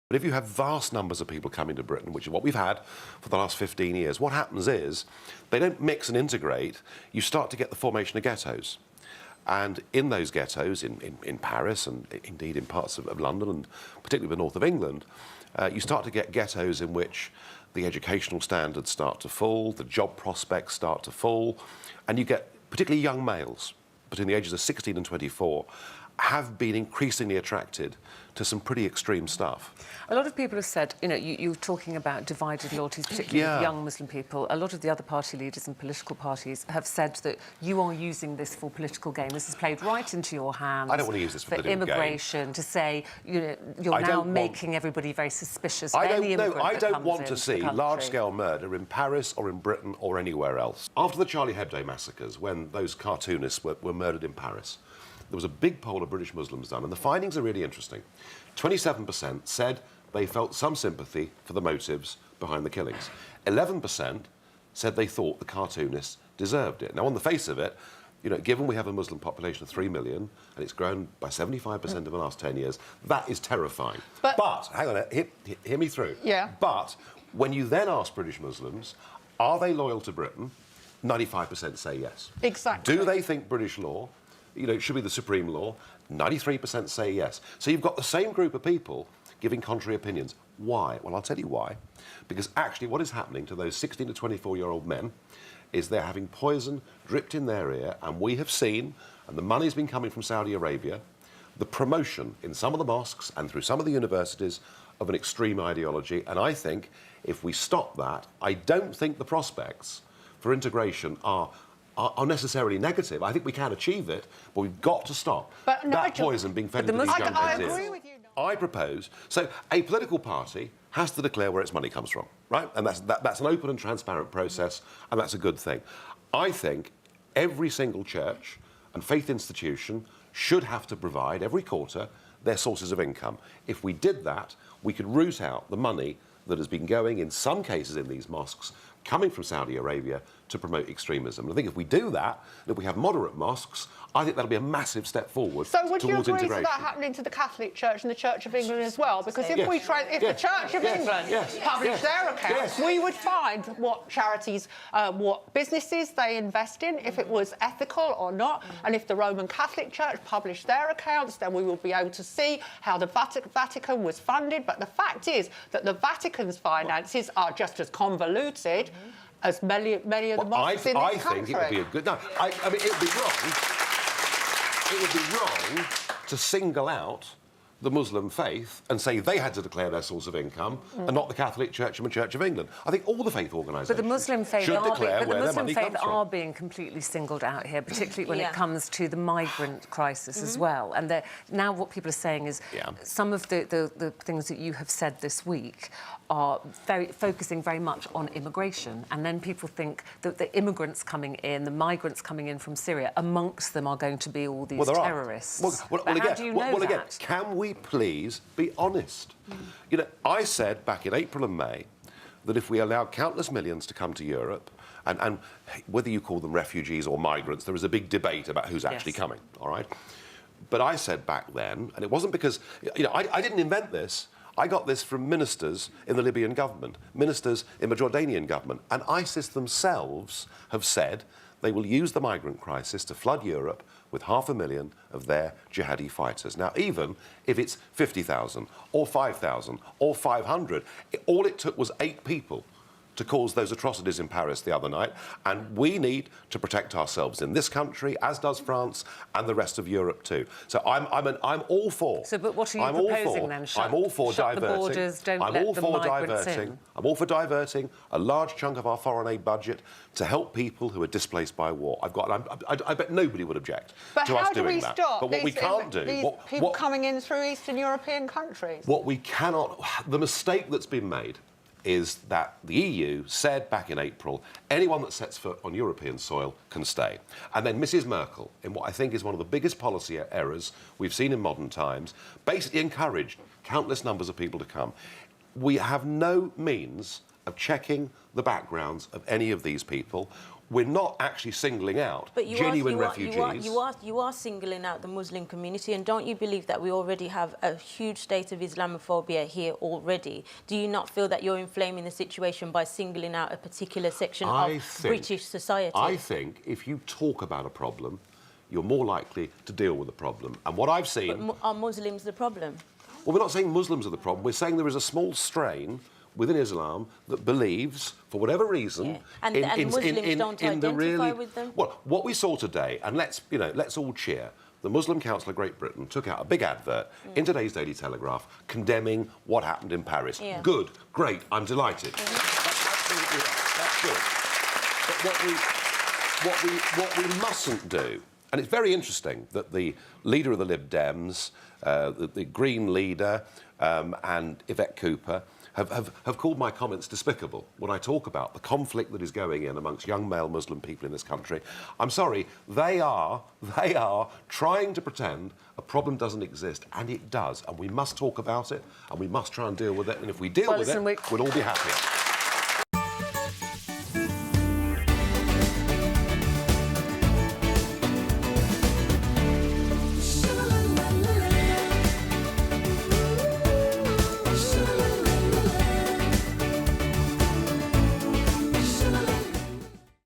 But if you have vast numbers of people coming to Britain, which is what we've had for the last 15 years, what happens is they don't mix and integrate. You start to get the formation of ghettos. And in those ghettos, in Paris and indeed in parts of London and particularly the north of England, you start to get ghettos in which the educational standards start to fall, the job prospects start to fall, and you get particularly young males between the ages of 16 and 24 have been increasingly attracted to some pretty extreme stuff. A lot of people have said, you know, you're talking about divided loyalties, particularly with young Muslim people. A lot of the other party leaders and political parties have said that you are using this for political gain. This is played right into your hands. I don't want to use this for political immigration, to say, you know, you're now making everybody very suspicious of any immigrant I don't want into to see large-scale murder in Paris or in Britain or anywhere else. After the Charlie Hebdo massacres, when those cartoonists were murdered in Paris, there was a big poll of British Muslims done, and the findings are really interesting. 27% said they felt some sympathy for the motives behind the killings. 11% said they thought the cartoonists deserved it. Now, on the face of it, you know, given we have a Muslim population of 3 million and it's grown by 75% in the last 10 years, that is terrifying. But hang on, hear me through. Yeah. But when you then ask British Muslims, are they loyal to Britain? 95% say yes. Exactly. Do they think British law, you know, it should be the supreme law? 93% say yes. So you've got the same group of people giving contrary opinions. Why? Well, I'll tell you why. Because actually what is happening to those 16 to 24-year-old men is they're having poison dripped in their ear, and we have seen, and the money's been coming from Saudi Arabia, the promotion in some of the mosques and through some of the universities of an extreme ideology. And I think if we stop that, I don't think the prospects for integration are necessarily negative. I think we can achieve it, but we've got to stop that poison being fed into these young men's ears. I agree with you. I propose, so a political party has to declare where its money comes from, right? And that's an open and transparent process, and that's a good thing. I think every single church and faith institution should have to provide, every quarter, their sources of income. If we did that, we could root out the money that has been going, in some cases in these mosques, coming from Saudi Arabia to promote extremism. And I think if we do that, and if we have moderate mosques, I think that'll be a massive step forward towards integration. So would you agree to that happening to the Catholic Church and the Church of England as well? Because if the Church of England published their accounts, we would find what charities, what businesses they invest in, if it was ethical or not. And if the Roman Catholic Church published their accounts, then we will be able to see how the Vatican was funded. But the fact is that the Vatican's finances are just as convoluted as many of the mosques in this country. I think it would be a good... No, I mean, it would be wrong. It would be wrong to single out the Muslim faith and say they had to declare their source of income and not the Catholic Church and the Church of England. I think all the faith organisations but the Muslim faith should declare where their money comes from. are being completely singled out here, particularly when it comes to the migrant crisis as well. And now what people are saying is some of the things that you have said this week are focusing very much on immigration, and then people think that the immigrants coming in, the migrants coming in from Syria, amongst them are going to be all these terrorists. How do you know that? Can we please be honest? You know, I said back in April and May that if we allow countless millions to come to Europe, and whether you call them refugees or migrants, there is a big debate about who's actually coming, all right? But I said back then, and it wasn't because, you know, I didn't invent this. I got this from ministers in the Libyan government, ministers in the Jordanian government, and ISIS themselves have said they will use the migrant crisis to flood Europe with 500,000 of their jihadi fighters. Now, even if it's 50,000 or 5,000 or 500, all it took was 8 people to cause those atrocities in Paris the other night, and we need to protect ourselves in this country, as does France and the rest of Europe too. So I'm all for. So, but what are you proposing then? I'm all for shut diverting. The borders, don't let the migrants in. I'm all for diverting a large chunk of our foreign aid budget to help people who are displaced by war. I bet nobody would object to us doing that. But what we can't do, people coming in through Eastern European countries. What we cannot, the mistake that's been made is that the EU said back in April, anyone that sets foot on European soil can stay. And then Mrs Merkel, in what I think is one of the biggest policy errors we've seen in modern times, basically encouraged countless numbers of people to come. We have no means of checking the backgrounds of any of these people. we're not actually singling out genuine refugees. You are singling out the Muslim community, and don't you believe that we already have a huge state of Islamophobia here already? Do you not feel that you're inflaming the situation by singling out a particular section of British society? I think if you talk about a problem, you're more likely to deal with the problem. And what I've seen... But are Muslims the problem? Well, we're not saying Muslims are the problem. We're saying there is a small strain within Islam that believes, for whatever reason... And Muslims don't identify with them? Well, what we saw today, and let's all cheer, the Muslim Council of Great Britain took out a big advert in today's Daily Telegraph condemning what happened in Paris. Yeah. Good, great, I'm delighted. That's absolutely right. That's good. But what we mustn't do, and it's very interesting that the leader of the Lib Dems, the Green leader, and Yvette Cooper have called my comments despicable when I talk about the conflict that is going in amongst young male Muslim people in this country. I'm sorry, they are trying to pretend a problem doesn't exist, and it does, and we must talk about it, and we must try and deal with it, and if we deal with it, we'll all be happier.